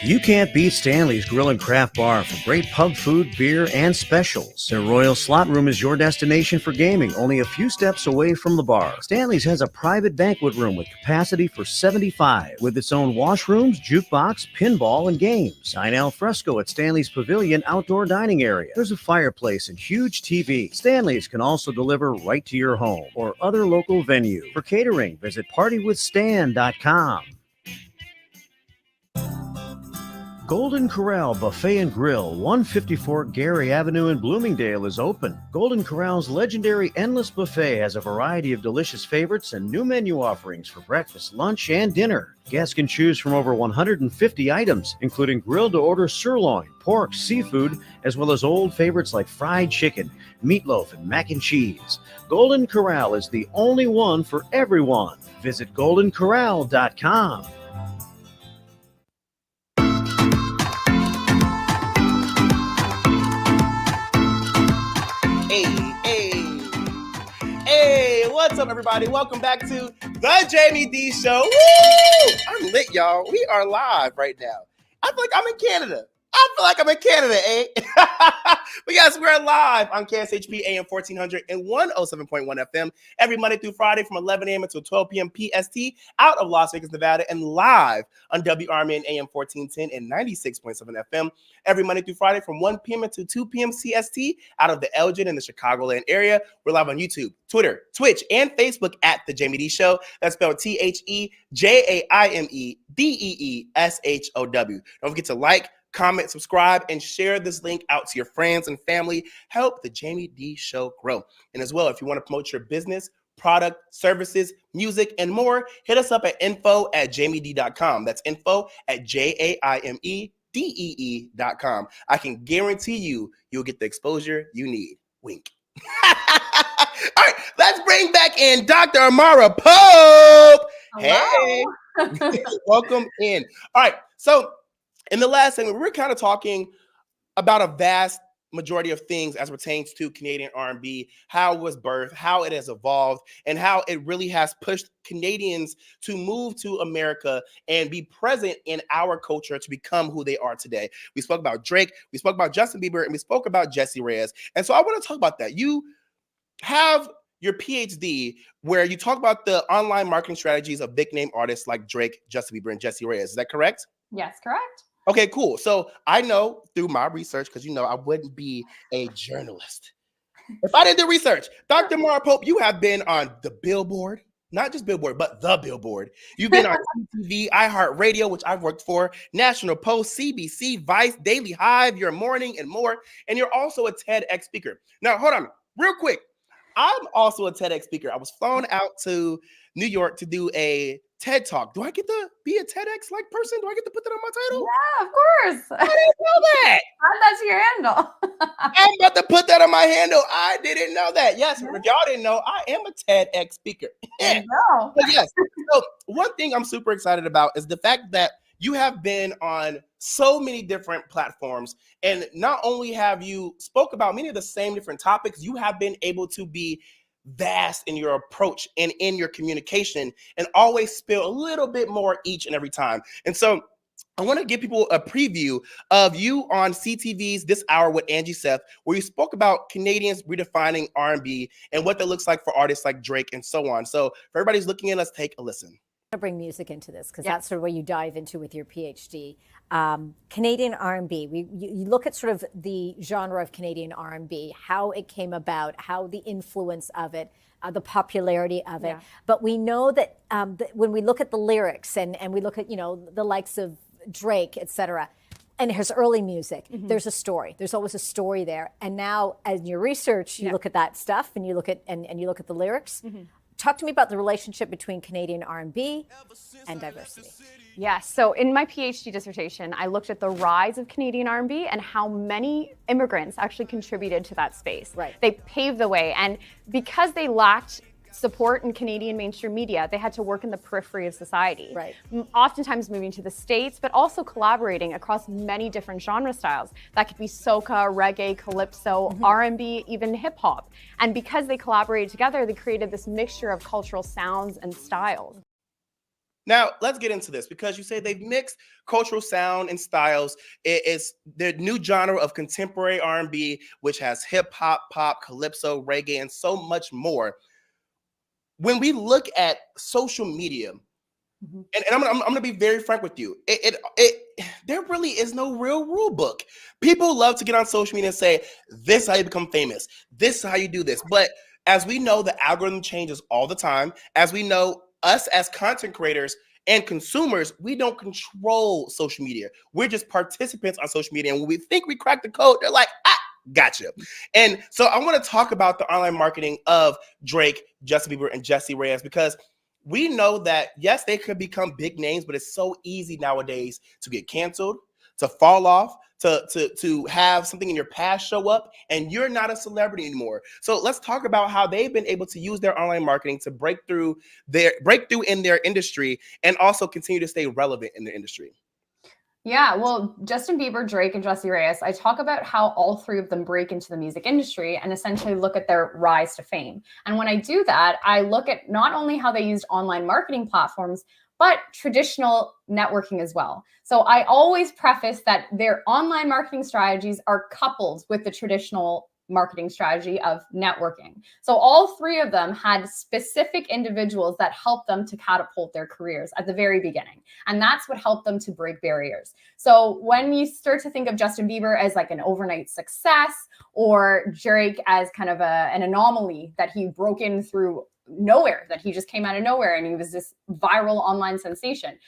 You can't beat Stanley's Grill and Craft Bar for great pub food, beer, and specials. Their Royal Slot Room is your destination for gaming, only a few steps away from the bar. Stanley's has a private banquet room with capacity for 75, with its own washrooms, jukebox, pinball, and games. Dine al fresco at Stanley's Pavilion outdoor dining area. There's a fireplace and huge TV. Stanley's can also deliver right to your home or other local venue. For catering, visit partywithstan.com. Golden Corral Buffet and Grill, 154 Gary Avenue in Bloomingdale is open. Golden Corral's legendary Endless Buffet has a variety of delicious favorites and new menu offerings for breakfast, lunch, and dinner. Guests can choose from over 150 items, including grilled-to-order sirloin, pork, seafood, as well as old favorites like fried chicken, meatloaf, and mac and cheese. Golden Corral is the only one for everyone. Visit goldencorral.com. Hey, what's up, everybody? Welcome back to the Jaime Dee Show. Woo! I'm lit, y'all. We are live right now. I feel like I'm in Canada. But yes, we're live on KSHP AM 1400 and 107.1 FM every Monday through Friday from 11 a.m. until 12 p.m. PST out of Las Vegas, Nevada, and live on WRMN AM 1410 and 96.7 FM every Monday through Friday from 1 p.m. until 2 p.m. CST out of the Elgin and the Chicagoland area. We're live on YouTube, Twitter, Twitch, and Facebook at The Jaime Dee Show. That's spelled TheJaimeDeeshow. Don't forget to like, comment, subscribe, and share this link out to your friends and family. Help the Jaime Dee Show grow. And as well, if you want to promote your business, product, services, music, and more, hit us up at info@JaimeDee.com. That's info@JaimeDee.com. I can guarantee you'll get the exposure you need. Wink. All right, let's bring back in Dr. Amara Pope. Hey, welcome in. All right, so in the last segment, we were kind of talking about a vast majority of things as pertains to Canadian R&B, how it was birthed, how it has evolved, and how it really has pushed Canadians to move to America and be present in our culture to become who they are today. We spoke about Drake, we spoke about Justin Bieber, and we spoke about Jessie Reyez. And so I want to talk about that. You have your PhD where you talk about the online marketing strategies of big name artists like Drake, Justin Bieber, and Jessie Reyez. Is that correct? Yes, correct. Okay, cool. So I know through my research, because I wouldn't be a journalist if I didn't do research. Dr. Amara Pope, you have been on the Billboard, not just Billboard, but the Billboard. You've been on CTV, iHeartRadio, which I've worked for, National Post, CBC, Vice, Daily Hive, Your Morning, and more. And you're also a TEDx speaker. Now, hold on, real quick. I'm also a TEDx speaker. I was flown out to New York to do a TED Talk. Do I get to be a TEDx-like person? Do I get to put that on my title? Yeah, of course. I didn't know that. Add that to your handle. I'm about to put that on my handle. I didn't know that. Yes, if y'all didn't know, I am a TEDx speaker. No. But yes. So one thing I'm super excited about is the fact that you have been on so many different platforms, and not only have you spoke about many of the same different topics, you have been able to be vast in your approach and in your communication and always spill a little bit more each and every time. And so I want to give people a preview of you on CTV's This Hour with Angie Seth, where you spoke about Canadians redefining R&B and what that looks like for artists like Drake and so on. So for everybody's looking in, let's take a listen. Bring music into this because that's sort of where you dive into with your PhD. Canadian R&B, you look at sort of the genre of Canadian R&B, how it came about, how the influence of it, the popularity of it. But we know that when we look at the lyrics and we look at, the likes of Drake, et cetera, and his early music, there's a story. There's always a story there. And now as your research, you look at that stuff and you look at and you look at the lyrics. Talk to me about the relationship between Canadian R&B and diversity. Yes. So in my PhD dissertation, I looked at the rise of Canadian R&B and how many immigrants actually contributed to that space. Right. They paved the way. And because they lacked support in Canadian mainstream media, they had to work in the periphery of society. Right. Oftentimes moving to the States, but also collaborating across many different genre styles. That could be soca, reggae, calypso, R&B, even hip hop. And because they collaborated together, they created this mixture of cultural sounds and styles. Now, let's get into this because you say they've mixed cultural sound and styles. It's the new genre of contemporary R&B, which has hip hop, pop, calypso, reggae, and so much more. When we look at social media, and I'm gonna be very frank with you, there really is no real rule book. People love to get on social media and say, this is how you become famous. This is how you do this. But as we know, the algorithm changes all the time. As we know, us as content creators and consumers, we don't control social media. We're just participants on social media. And when we think we cracked the code, they're like, gotcha. And so I want to talk about the online marketing of Drake, Justin Bieber, and Jessie Reyez, because we know that, yes, they could become big names, but it's so easy nowadays to get canceled, to fall off, to have something in your past show up, and you're not a celebrity anymore. So let's talk about how they've been able to use their online marketing to break through in their industry and also continue to stay relevant in the industry. Yeah, well, Justin Bieber, Drake, and Jessie Reyez, I talk about how all three of them break into the music industry and essentially look at their rise to fame. And when I do that, I look at not only how they used online marketing platforms, but traditional networking as well. So I always preface that their online marketing strategies are coupled with the traditional marketing strategy of networking. So all three of them had specific individuals that helped them to catapult their careers at the very beginning. And that's what helped them to break barriers. So when you start to think of Justin Bieber as like an overnight success, or Drake as kind of an anomaly that he broke in through nowhere, that he just came out of nowhere and he was this viral online sensation,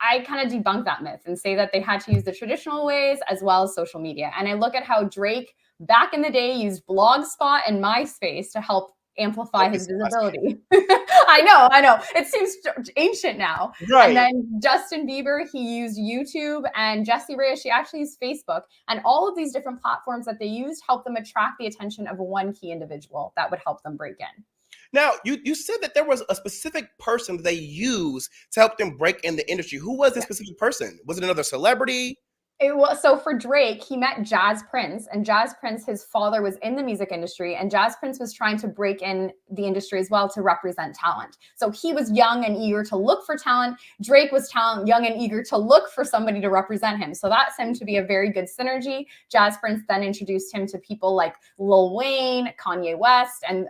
I kind of debunk that myth and say that they had to use the traditional ways as well as social media. And I look at how Drake back in the day used Blogspot and MySpace to help amplify his visibility. I know. It seems ancient now. Right. And then Justin Bieber, he used YouTube, and Jessie Reyez, she actually used Facebook. And all of these different platforms that they used helped them attract the attention of one key individual that would help them break in. Now, you said that there was a specific person that they used to help them break in the industry. Who was this specific person? Was it another celebrity? It was, so for Drake, he met Jazz Prince, and Jazz Prince, his father was in the music industry, and Jazz Prince was trying to break in the industry as well to represent talent. So he was young and eager to look for talent. Drake was young and eager to look for somebody to represent him. So that seemed to be a very good synergy. Jazz Prince then introduced him to people like Lil Wayne, Kanye West, and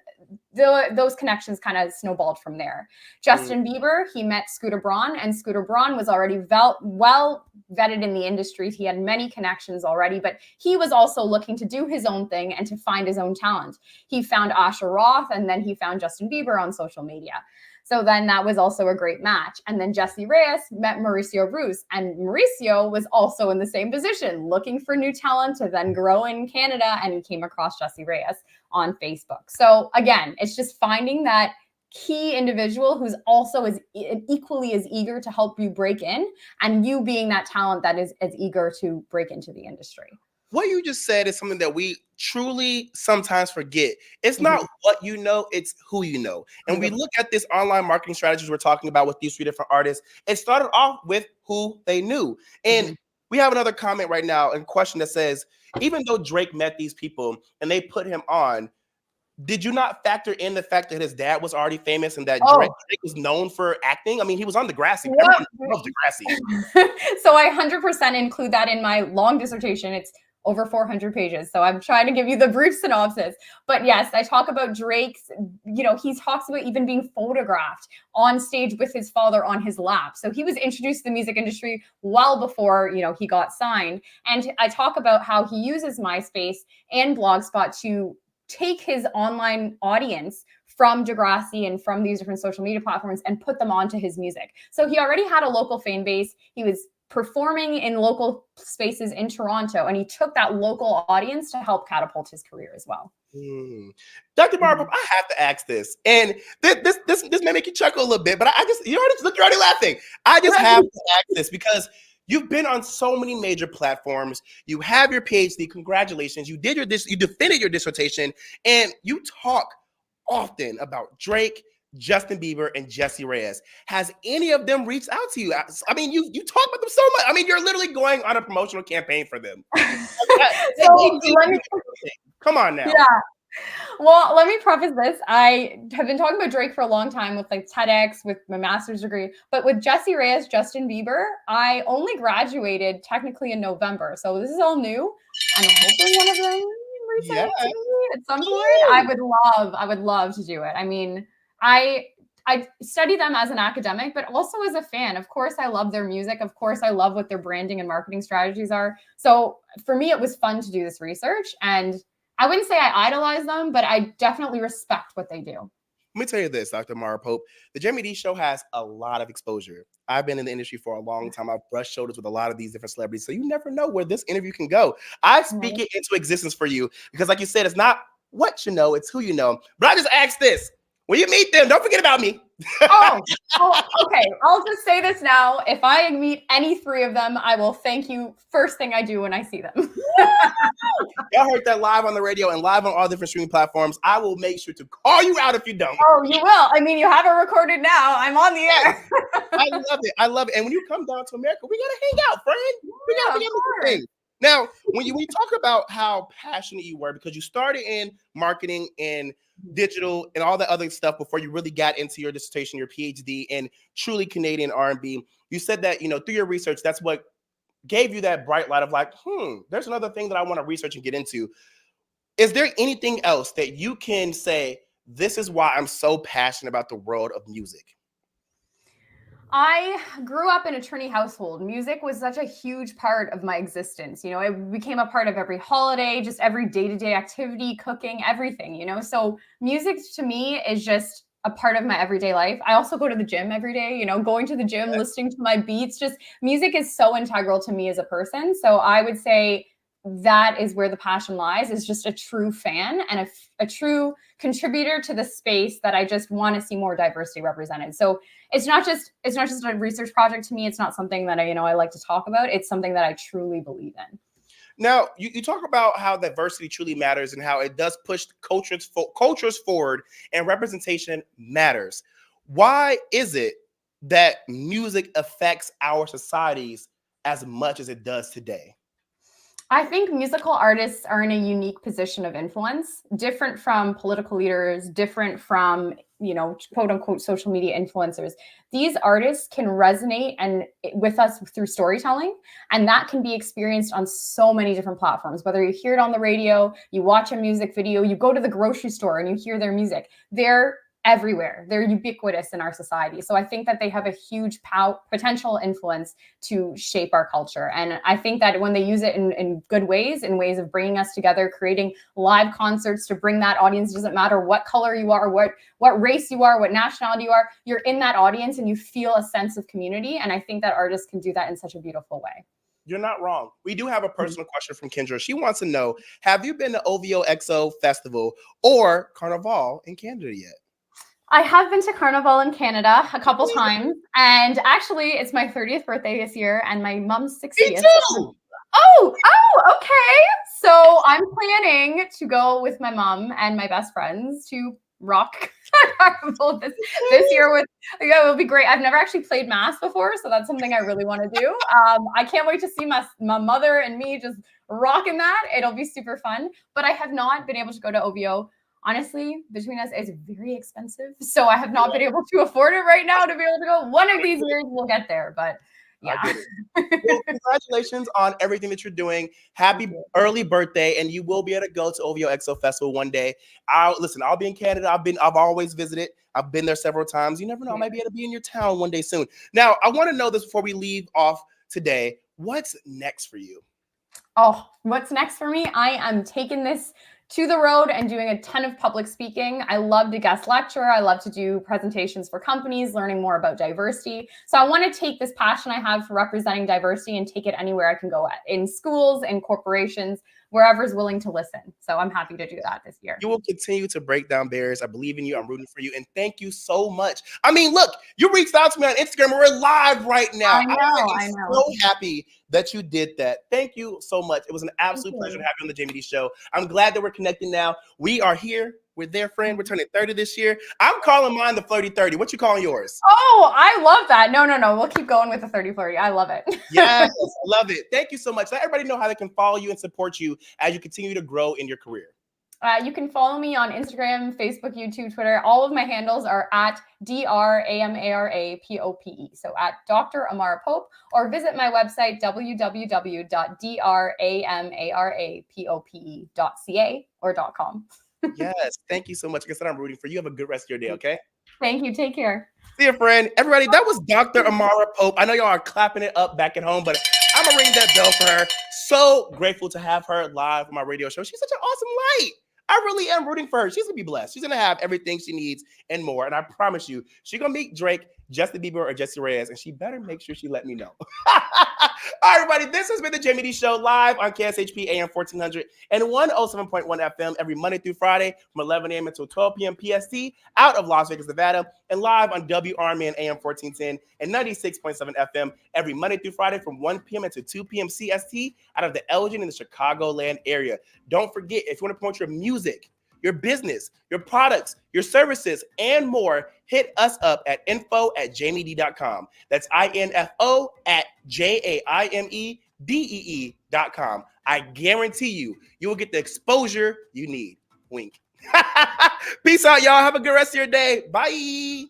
those connections kind of snowballed from there. Justin Bieber, he met Scooter Braun, and Scooter Braun was already well vetted in the industry. He had many connections already, but he was also looking to do his own thing and to find his own talent. He found Asher Roth, and then he found Justin Bieber on social media. So then that was also a great match. And then Jessie Reyez met Mauricio Bruce, and Mauricio was also in the same position, looking for new talent to then grow in Canada, and he came across Jessie Reyez on Facebook. So again, it's just finding that key individual who's also equally as eager to help you break in, and you being that talent that is as eager to break into the industry. What you just said is something that we truly sometimes forget. It's not what you know, it's who you know. And we look at this online marketing strategies we're talking about with these 3 different artists. It started off with who they knew. And we have another comment right now and question that says, even though Drake met these people and they put him on, did you not factor in the fact that his dad was already famous and that Drake was known for acting? I mean, he was on Degrassi. Everyone loves Degrassi. So I 100% include that in my long dissertation. It's over 400 pages. So I'm trying to give you the brief synopsis. But yes, I talk about Drake's, he talks about even being photographed on stage with his father on his lap. So he was introduced to the music industry well before, he got signed. And I talk about how he uses MySpace and Blogspot to take his online audience from Degrassi and from these different social media platforms and put them onto his music. So he already had a local fan base. He was performing in local spaces in Toronto, and he took that local audience to help catapult his career as well. Dr. Amara Pope, I have to ask this, and this may make you chuckle a little bit, but you're already laughing. I just have to ask this because you've been on so many major platforms. You have your PhD. Congratulations. You defended your dissertation, and you talk often about Drake, Justin Bieber, and Jessie Reyez. Has any of them reached out to you? I mean, you talk about them so much. I mean, you're literally going on a promotional campaign for them. Come on now. Yeah. Well, let me preface this. I have been talking about Drake for a long time with like TEDx, with my master's degree, but with Jessie Reyez, Justin Bieber, I only graduated technically in November. So this is all new. And I'm hoping one of them reaches out to me at some point. I would love to do it. I mean, I study them as an academic, but also as a fan. Of course, I love their music. Of course, I love what their branding and marketing strategies are. So for me, it was fun to do this research. And I wouldn't say I idolize them, but I definitely respect what they do. Let me tell you this, Dr. Amara Pope. The Jaime Dee Show has a lot of exposure. I've been in the industry for a long time. I've brushed shoulders with a lot of these different celebrities. So you never know where this interview can go. I speak it into existence for you because, like you said, it's not what you know, it's who you know. But I just asked this. When you meet them, don't forget about me. Okay. I'll just say this now. If I meet any 3 of them, I will thank you first thing I do when I see them. Y'all heard that live on the radio and live on all different streaming platforms. I will make sure to call you out if you don't. Oh, you will. I mean, you have it recorded now. I'm on the air. I love it. And when you come down to America, we got to hang out, friend. We got to make things. Now, when you talk about how passionate you were, because you started in marketing and digital and all the other stuff before you really got into your dissertation, your PhD in truly Canadian R&B, you said that, through your research, that's what gave you that bright light of like, there's another thing that I want to research and get into. Is there anything else that you can say, this is why I'm so passionate about the world of music? I grew up in a Trinity household. Music was such a huge part of my existence. It became a part of every holiday, just every day-to-day activity, cooking, everything, So music to me is just a part of my everyday life. I also go to the gym every day, going to the gym, listening to my beats, just music is so integral to me as a person. So I would say that is where the passion lies, is just a true fan and a true contributor to the space that I just want to see more diversity represented. So it's not just a research project to me. It's not something that I like to talk about. It's something that I truly believe in. Now, you talk about how diversity truly matters and how it does push cultures forward and representation matters. Why is it that music affects our societies as much as it does today? I think musical artists are in a unique position of influence, different from political leaders, different from, quote unquote, social media influencers. These artists can resonate with us through storytelling, and that can be experienced on so many different platforms. Whether you hear it on the radio, you watch a music video, you go to the grocery store and you hear their music, they're everywhere. They're ubiquitous in our society. So I think that they have a huge potential influence to shape our culture. And I think that when they use it in good ways, in ways of bringing us together, creating live concerts to bring that audience, doesn't matter what color you are, what race you are, what nationality you are, you're in that audience and you feel a sense of community. And I think that artists can do that in such a beautiful way. You're not wrong. We do have a personal question from Kendra. She wants to know, have you been to OVO XO Festival or Carnival in Canada yet? I have been to Carnival in Canada a couple times, and actually it's my 30th birthday this year and my mom's 60th. Me too! Oh, okay. So I'm planning to go with my mom and my best friends to rock Carnival this year. It will be great. I've never actually played Mass before, so that's something I really want to do. I can't wait to see my mother and me just rocking that. It'll be super fun, but I have not been able to go to OVO. Honestly, between us, it's very expensive. So I have not been able to afford it right now to be able to go. One of these years we'll get there, but yeah. Well, congratulations on everything that you're doing. Happy early birthday, and you will be able to go to OVO XO Festival one day. I'll be in Canada. I've always visited. I've been there several times. You never know. I might be able to be in your town one day soon. Now, I want to know this before we leave off today. What's next for you? Oh, what's next for me? I am taking this to the road and doing a ton of public speaking. I love to guest lecture. I love to do presentations for companies, learning more about diversity. So I want to take this passion I have for representing diversity and take it anywhere I can go at, in schools, in corporations, wherever's willing to listen. So I'm happy to do that this year. You will continue to break down barriers. I believe in you. I'm rooting for you. And thank you so much. I mean, look, you reached out to me on Instagram. We're live right now. I know. So happy that you did that. Thank you so much. It was an absolute pleasure to have you on the Jaime Dee Show. I'm glad that we're connecting now. We are here. We're there, friend. We're turning 30 this year. I'm calling mine the Flirty 30. What you calling yours? Oh, I love that. No. We'll keep going with the 30 flirty. I love it. Yes, love it. Thank you so much. Let everybody know how they can follow you and support you as you continue to grow in your career. You can follow me on Instagram, Facebook, YouTube, Twitter. All of my handles are at DrAmaraPope. So at Dr. Amara Pope, or visit my website, www.DrAmaraPope.ca or .com. Yes, thank you so much. Like I said, I'm rooting for you. Have a good rest of your day, okay? Thank you. Take care. See you, friend. Everybody, that was Dr. Amara Pope. I know y'all are clapping it up back at home, but I'm going to ring that bell for her. So grateful to have her live on my radio show. She's such an awesome light. I really am rooting for her. She's going to be blessed. She's going to have everything she needs and more. And I promise you, she's going to meet Drake, Justin Bieber, or Jessie Reyez, and she better make sure she let me know. All right, everybody, this has been the Jaime Dee Show live on KSHP AM 1400 and 107.1 FM every Monday through Friday from 11 a.m. until 12 p.m. PST out of Las Vegas, Nevada, and live on WRMN AM 1410 and 96.7 FM every Monday through Friday from 1 p.m. until 2 p.m. CST out of the Elgin and the Chicagoland area. Don't forget, if you want to promote your music, your business, your products, your services, and more, hit us up at info@JamieDee.com. That's info@JAIMEDEE.com. I guarantee you will get the exposure you need. Wink. Peace out, y'all. Have a good rest of your day. Bye.